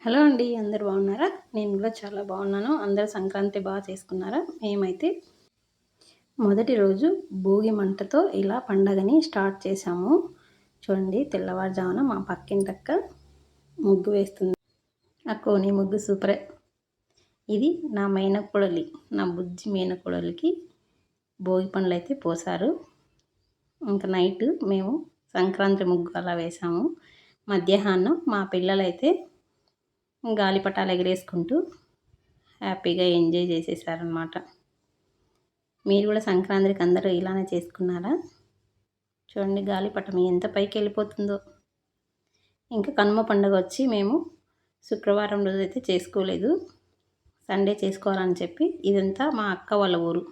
Hello అండి. అందరూ బాగున్నారా? నేను కూడా చాలా బాగున్నాను. అందరూ సంక్రాంతి బాగా చేసుకున్నారా? మేమైతే మొదటి రోజు భోగి మంటతో ఇలా పండగని స్టార్ట్ చేశాము. చూడండి, తెల్లవారుజామున మా పక్కింటక్క ముగ్గు వేస్తుంది. ఆ కోని ముగ్గు సూపరే. ఇది నా మేనకోడలి, నా బుజ్జి మేనకోడలికి భోగి పండ్లు అయితే పోసారు. ఇంకా నైట్ మేము సంక్రాంతి ముగ్గు అలా వేసాము. మధ్యాహ్నం మా పిల్లలైతే గాలిపటాలు ఎగరేసుకుంటూ హ్యాపీగా ఎంజాయ్ చేసేసారనమాట. మీరు కూడా సంక్రాంతికి అందరూ ఇలానే చేసుకున్నారా? చూడండి, గాలిపటం ఎంత పైకి వెళ్ళిపోతుందో. ఇంకా కనుమ పండుగ వచ్చి మేము శుక్రవారం రోజు అయితే చేసుకోలేదు, సండే చేసుకోవాలని చెప్పి. ఇదంతా మా అక్క వాళ్ళ ఊరు,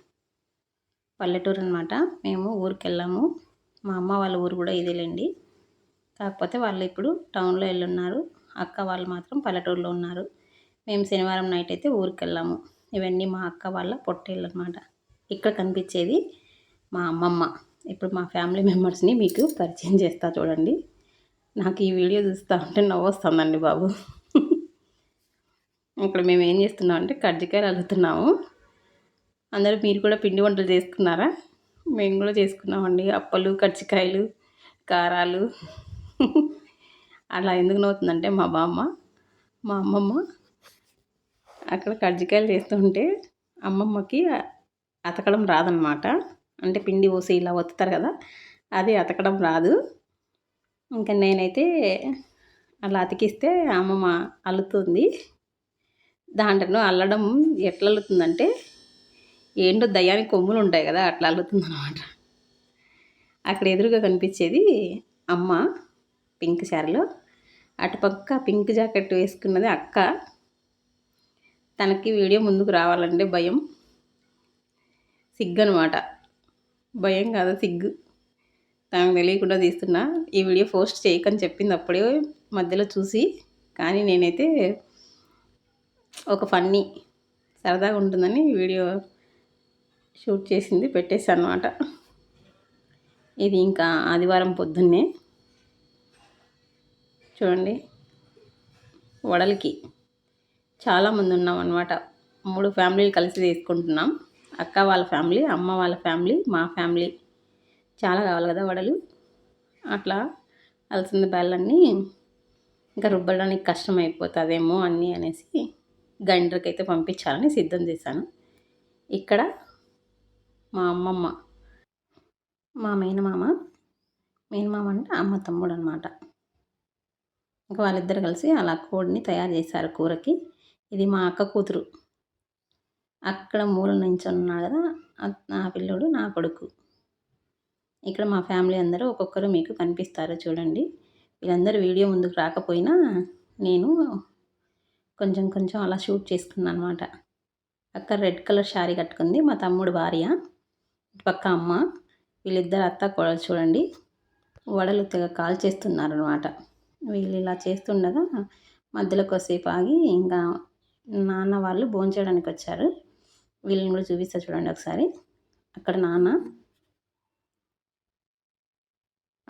పల్లెటూరు అనమాట. మేము ఊరికి వెళ్ళాము. మా అమ్మ వాళ్ళ ఊరు కూడా ఇదేలేండి. కాకపోతే వాళ్ళు ఇప్పుడు టౌన్లో వెళ్ళున్నారు. అక్క వాళ్ళు మాత్రం పల్లెటూరులో ఉన్నారు. మేము శనివారం నైట్ అయితే ఊరికి వెళ్ళాము. ఇవన్నీ మా అక్క వాళ్ళ పొట్టేళ్ళు అనమాట. ఇక్కడ కనిపించేది మా అమ్మమ్మ. ఇప్పుడు మా ఫ్యామిలీ మెంబర్స్ని మీకు పరిచయం చేస్తా చూడండి. నాకు ఈ వీడియో చూస్తూ ఉంటే నవ్వు వస్తుందండి బాబు. ఇక్కడ మేము ఏం చేస్తున్నాం అంటే కజ్జికాయలు అల్లుతున్నాము. అందరూ మీరు కూడా పిండి వంటలు చేసుకున్నారా? మేము కూడా చేసుకున్నామండి. అప్పలు, కజ్జికాయలు, కారాలు. అలా ఎందుకు నవ్వుతుందంటే మా అమ్మమ్మ అక్కడ కజ్జికాయలు చేస్తుంటే అమ్మమ్మకి అతకడం రాదనమాట. అంటే పిండి పోసి ఇలా ఒత్తుతారు కదా, అది అతకడం రాదు. ఇంకా నేనైతే అలా అతికిస్తే అమ్మమ్మ అల్లుతుంది. దాంట్లో అల్లడం ఎట్లా అల్లుతుందంటే ఏంటో దయ్యానికి కొమ్ములు ఉంటాయి కదా, అట్లా అల్లుతుంది అనమాట. అక్కడ ఎదురుగా కనిపించేది అమ్మ పింక్ శారీలో, అటుపక్క పింక్ జాకెట్ వేసుకున్నది అక్క. తనకి వీడియో ముందుకు రావాలంటే భయం, సిగ్గు అనమాట. భయం కాదు, సిగ్గు. తనకు తెలియకుండా తీస్తున్నా. ఈ వీడియో పోస్ట్ చేయకని చెప్పింది అప్పుడే మధ్యలో చూసి. కానీ నేనైతే ఒక ఫన్నీ సరదాగా ఉంటుందని వీడియో షూట్ చేసింది పెట్టేశాను అనమాట. ఇది ఇంకా ఆదివారం పొద్దున్నే చూడండి, వడలకి చాలామంది ఉన్నాం అనమాట. 3 ఫ్యామిలీలు కలిసి తీసుకుంటున్నాం. అక్క వాళ్ళ ఫ్యామిలీ, అమ్మ వాళ్ళ ఫ్యామిలీ, మా ఫ్యామిలీ. చాలా కావాలి కదా వడలు. అట్లా అలసిన బెల్లన్నీ ఇంకా రుబ్బడానికి కష్టం అయిపోతుందేమో అన్నీ అనేసి గ్రైండర్కి అయితే పంపించాలని సిద్ధం చేశాను. ఇక్కడ మా అమ్మమ్మ, మా మేనమామ అంటే అమ్మ తమ్ముడు అనమాట. ఇంకా వాళ్ళిద్దరు కలిసి అలా కోడిని తయారు చేశారు కూరకి. ఇది మా అక్క కూతురు, అక్కడ మూల నుంచి ఉన్నాడు కదా, నా పిల్లోడు, నా కొడుకు. ఇక్కడ మా ఫ్యామిలీ అందరూ ఒక్కొక్కరు మీకు కనిపిస్తారు చూడండి. వీళ్ళందరూ వీడియో ముందుకు రాకపోయినా నేను కొంచెం అలా షూట్ చేసుకున్నాను అనమాట. అక్క రెడ్ కలర్ శారీ కట్టుకుంది, మా తమ్ముడు భార్య, పక్క అమ్మ. వీళ్ళిద్దరు అత్త కోడలు చూడండి, వడలు తెగ కాల్ చేస్తున్నారు అనమాట. వీళ్ళు ఇలా చేస్తుండగా మధ్యలో కొద్దిసేపు ఆగి ఇంకా నాన్న వాళ్ళు భోంచేయడానికి వచ్చారు. వీళ్ళని కూడా చూపిస్తా చూడండి ఒకసారి. అక్కడ నాన్న,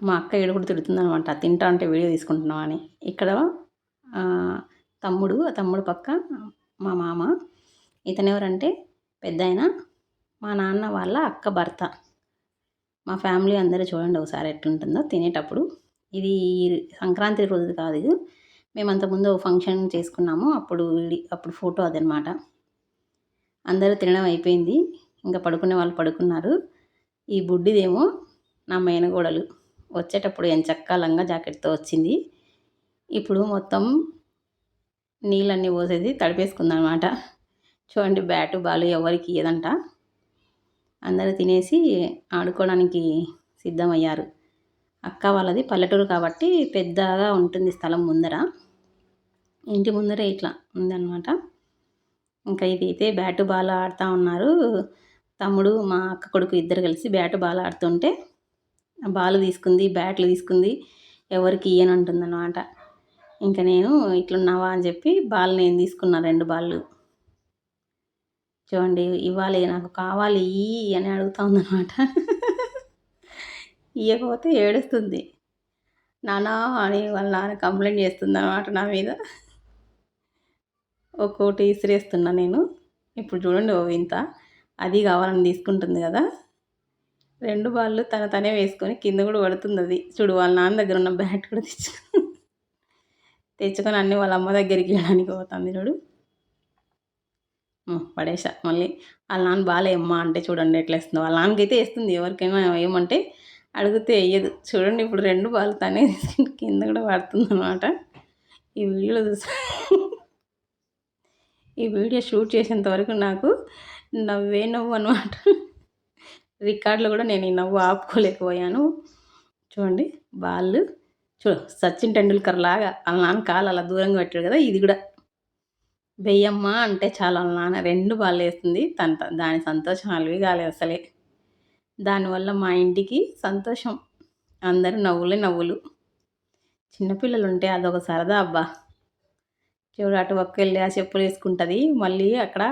మా అక్క ఏడు కూడా తిడుతుంది అనమాట, తింటా అంటే వీడియో తీసుకుంటున్నాం అని. ఇక్కడ తమ్ముడు పక్క మా మామ. ఇతను ఎవరంటే పెద్దాయన, మా నాన్న వాళ్ళ అక్క భర్త. మా ఫ్యామిలీ అందరూ చూడండి ఒకసారి ఎట్లుంటుందో తినేటప్పుడు. ఇది సంక్రాంతి రోజు కాదు, మేము అంతకుముందు ఫంక్షన్ చేసుకున్నాము, అప్పుడు ఫోటో అదనమాట. అందరూ తినడం అయిపోయింది, ఇంకా పడుకునే వాళ్ళు పడుకున్నారు. ఈ బుడ్డిదేమో నా మేనగోడలు, వచ్చేటప్పుడు ఎంచక్కా లంగా జాకెట్తో వచ్చింది. ఇప్పుడు మొత్తం నీళ్ళన్నీ పోసేది తడిపేసుకుందనమాట. చూడండి, బ్యాటు బాలు ఎవరికి ఇయ్యదంట. అందరూ తినేసి ఆడుకోవడానికి సిద్ధమయ్యారు. అక్క వాళ్ళది పల్లెటూరు కాబట్టి పెద్దగా ఉంటుంది స్థలం ముందర, ఇంటి ముందరే ఇట్లా ఉందన్నమాట. ఇంకా ఇదైతే బ్యాటు బాల్ ఆడుతూ ఉన్నారు. తమ్ముడు, మా అక్క కొడుకు ఇద్దరు కలిసి బ్యాటు బాల్ ఆడుతుంటే బాల్ తీసుకుంది, బ్యాట్లు తీసుకుంది, ఎవరికి ఇయ్యనంటుందన్నమాట. ఇంకా నేను ఇట్లున్నావా అని చెప్పి బాల్ నేను తీసుకున్నా, 2 బాళ్ళు. చూడండి, ఇవ్వాలి నాకు కావాలి అని అడుగుతా ఉందన్నమాట. ఇవ్వకపోతే ఏడుస్తుంది, నాన్న అని వాళ్ళ నాన్న కంప్లైంట్ చేస్తుంది అన్నమాట నా మీద. ఒక్కోటి ఇసిరేస్తున్నా నేను. ఇప్పుడు చూడండి ఓ వింత. అది కావాలని తీసుకుంటుంది కదా! 2 బాల్లు తనే వేసుకొని కింద కూడా పడుతుందది. చూడు వాళ్ళ నాన్న దగ్గర ఉన్న బ్యాట్ కూడా తెచ్చుకొని అన్నీ వాళ్ళ అమ్మ దగ్గరికి ఇయ్యడానికి పోతుంది చూడు. పడేసా మళ్ళీ. వాళ్ళ నాన్న బాలే అమ్మా అంటే చూడండి ఎట్లా ఏస్తుందో. వాళ్ళ నాన్నకైతే ఏస్తుంది. ఎవరికైనా ఏమంటే అడిగితే ఎయ్యదు. చూడండి ఇప్పుడు 2 బాల్ తనే తీసుకుంటే కింద కూడా పడుతుందనమాట. ఈ వీడియోలో ఈ వీడియో షూట్ చేసేంత వరకు నాకు నవ్వే నవ్వు అనమాట. రికార్డులో కూడా నేను ఈ నవ్వు ఆపుకోలేకపోయాను. చూడండి బాల్ సచిన్ టెండూల్కర్ లాగా వాళ్ళ నాన్న కాలు అలా దూరంగా పెట్టాడు కదా! ఇది కూడా వెయ్యమ్మా అంటే చాలు వాళ్ళ నాన్న 2 బాల్లు వేస్తుంది. దాని సంతోషం అలివి కాలేదు అసలే. దానివల్ల మా ఇంటికి సంతోషం. అందరూ నవ్వులే నవ్వులు. చిన్నపిల్లలు ఉంటే అదొక సరదా అబ్బా. చూడు అటు పక్కకెళ్ళి ఆ చెప్పులు వేసుకుంటుంది. మళ్ళీ అక్కడ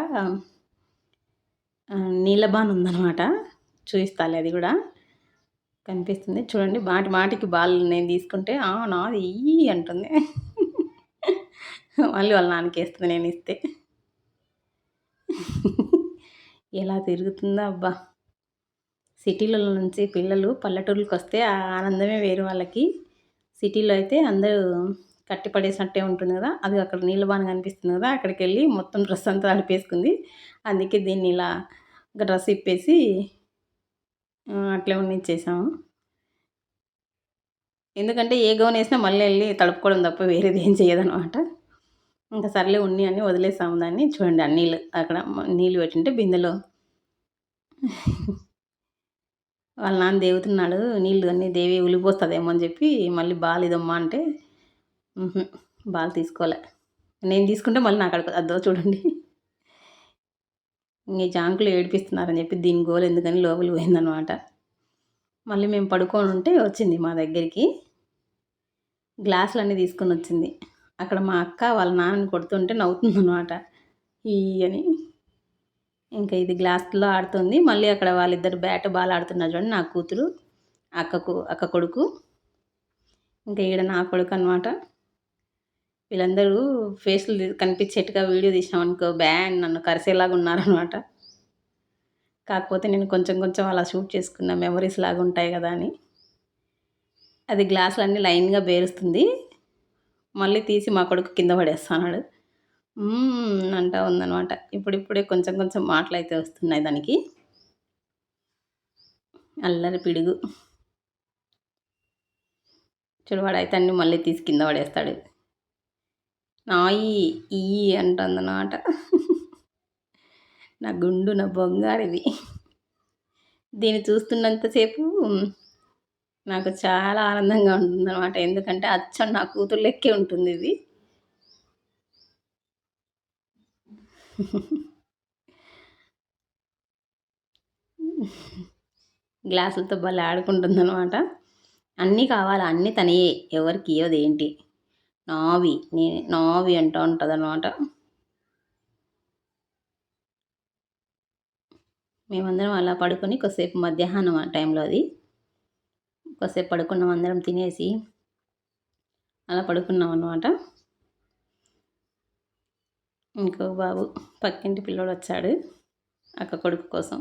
నీళ్ళ బాన్ ఉందనమాట. చూపిస్తాలే అది కూడా కనిపిస్తుంది. చూడండి మాటి మాటికి బాల్ నేను తీసుకుంటే నాది ఇయ్యి అంటుంది. మళ్ళీ వాళ్ళ నాన్నకి వేస్తుంది నేను ఇస్తే. ఎలా తిరుగుతుందో అబ్బా. సిటీలలో నుంచి పిల్లలు పల్లెటూర్లకు వస్తే ఆ ఆనందమే వేరు వాళ్ళకి. సిటీలో అయితే అందరూ కట్టి పడేసినట్టే ఉంటుంది కదా! అది అక్కడ నీళ్ళ బాన కనిపిస్తుంది కదా! అక్కడికి వెళ్ళి మొత్తం డ్రెస్ అంతా తడిపేసుకుంది. అందుకే దీన్ని ఇలా డ్రెస్ ఇప్పేసి అట్లే ఉన్నిచ్చేసాము. ఎందుకంటే ఏ గౌన్ వేసినా మళ్ళీ వెళ్ళి తడుపుకోవడం తప్ప వేరేది ఏం చేయదనమాట. ఇంకా సర్లే ఉన్ని అని వదిలేసాము దాన్ని. చూడండి ఆ నీళ్ళు అక్కడ నీళ్ళు పెట్టింటే బిందెలో వాళ్ళ నాన్న దేవుతున్నాడు. నీళ్ళు అన్నీ దేవి ఉలిపోస్తుందేమో అని చెప్పి మళ్ళీ బాల్ ఇదమ్మా అంటే బాల్ తీసుకోలే. నేను తీసుకుంటే మళ్ళీ నాకు అద్దో చూడండి. ఇంక జాంకులు ఏడిపిస్తున్నారని చెప్పి దీని గోలు ఎందుకని లోపలికి పోయిందనమాట. మళ్ళీ మేము పడుకొని ఉంటే వచ్చింది మా దగ్గరికి. గ్లాసులన్నీ తీసుకొని వచ్చింది. అక్కడ మా అక్క వాళ్ళ నాన్నని కొడుతుంటే నవ్వుతుందనమాట ఈ అని. ఇంకా ఇది గ్లాస్లో ఆడుతుంది. మళ్ళీ అక్కడ వాళ్ళిద్దరు బ్యాట్ బాల్ ఆడుతున్నారు చూడండి. నా కూతురు అక్క కొడుకు, ఇంకా ఈడ నా కొడుకు అనమాట. వీళ్ళందరూ ఫేస్లు కనిపించేట్టుగా వీడియో తీసినామనుకో నన్ను కరిసేలాగా ఉన్నారనమాట. కాకపోతే నేను కొంచెం కొంచెం అలా షూట్ చేసుకున్న మెమరీస్ లాగా ఉంటాయి కదా అని. అది గ్లాసులన్నీ లైన్గా బేరుస్తుంది. మళ్ళీ తీసి మా కొడుకు కింద పడేస్తున్నాడు. అంటా ఉందనమాట. ఇప్పుడిప్పుడే కొంచెం కొంచెం మాటలైతే వస్తున్నాయి దానికి. అల్లరి పిడుగు. చూడవాడైతే అన్నీ మళ్ళీ తీసి కింద పడేస్తాడు. నాయి ఈ అంటుందన్నమాట. నా గుండు నా బంగారిది. దీన్ని చూస్తున్నంతసేపు నాకు చాలా ఆనందంగా ఉంటుందన్నమాట. ఎందుకంటే అచ్చం నా కూతురు లెక్కే ఉంటుంది ఇది. గ్లాసులతో భలే ఆడుకుంటుందన్నమాట. అన్నీ కావాలి, అన్నీ తనయే, ఎవరికి ఇవ్వదు ఏంటి. నావి అంటూ ఉంటుంది అనమాట. మేమందరం అలా పడుకొని కొద్దిసేపు మధ్యాహ్నం టైంలో అది కొద్దిసేపు పడుకున్నాం. అందరం తినేసి అలా పడుకున్నాం అనమాట. ఇంకో బాబు పక్కింటి పిల్లోడు వచ్చాడు అక్క కొడుకు కోసం.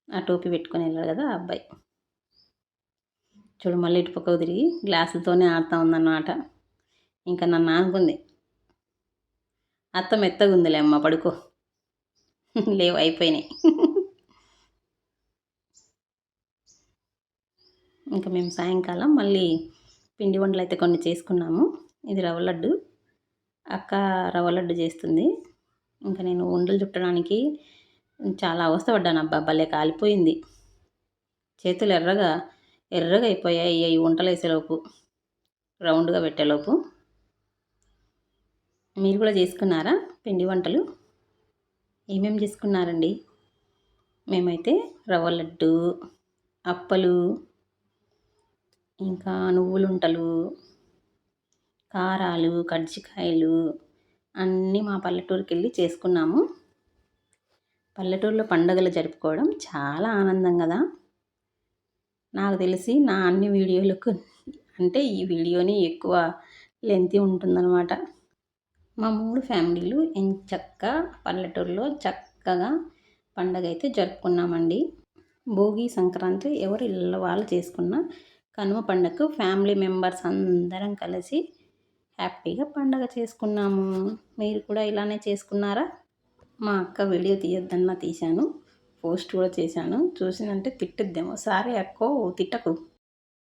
ఆ టోపీ పెట్టుకొని వెళ్ళాడు కదా ఆ అబ్బాయి. చూడు మళ్ళీ ఇటు పక్కకు తిరిగి గ్లాసులతోనే ఆడుతూ ఉందన్నమాట. ఇంకా నన్ను ఆనుకుంది. అత్త మెత్తగా ఉందిలే అమ్మ పడుకో. లేవు అయిపోయినాయి. ఇంకా మేము సాయంకాలం మళ్ళీ పిండి వంటలు అయితే కొన్ని చేసుకున్నాము. ఇది రవ్వ లడ్డు, అక్క రవ్వ లడ్డు చేస్తుంది. ఇంకా నేను ఉండలు చుట్టడానికి చాలా అవస్థపడ్డాను అబ్బా. భలే కాలిపోయింది. చేతులు ఎర్రగా అయిపోయాయి ఈ వంటలు వేసేలోపు, రౌండ్గా పెట్టేలోపు. మీరు కూడా చేసుకున్నారా పిండి వంటలు? ఏమేమి చేసుకున్నారండి? మేమైతే రవ్వ లడ్డు, అప్పలు, ఇంకా నువ్వులుంటలు, కారాలు, కజ్జికాయలు అన్నీ మా పల్లెటూరుకి వెళ్ళి చేసుకున్నాము. పల్లెటూరులో పండుగలు జరుపుకోవడం చాలా ఆనందం కదా. నాకు తెలిసి నా అన్ని వీడియోలకు అంటే ఈ వీడియోని ఎక్కువ లెంతీ ఉంటుందన్నమాట. మా 3 ఫ్యామిలీలు ఎంచక్కా పల్లెటూరులో చక్కగా పండగ అయితే జరుపుకున్నామండి. భోగి, సంక్రాంతి ఎవరి ఇళ్ళ వాళ్ళు చేసుకున్న, కనుమ పండగకు ఫ్యామిలీ మెంబర్స్ అందరం కలిసి హ్యాపీగా పండగ చేసుకున్నాము. మీరు కూడా ఇలానే చేసుకున్నారా? మా అక్క వీడియో తీయొద్దన్నా తీశాను, పోస్ట్ కూడా చేశాను. చూసినంటే తిట్టుద్దేమో, సారీ అక్కో తిట్టకు.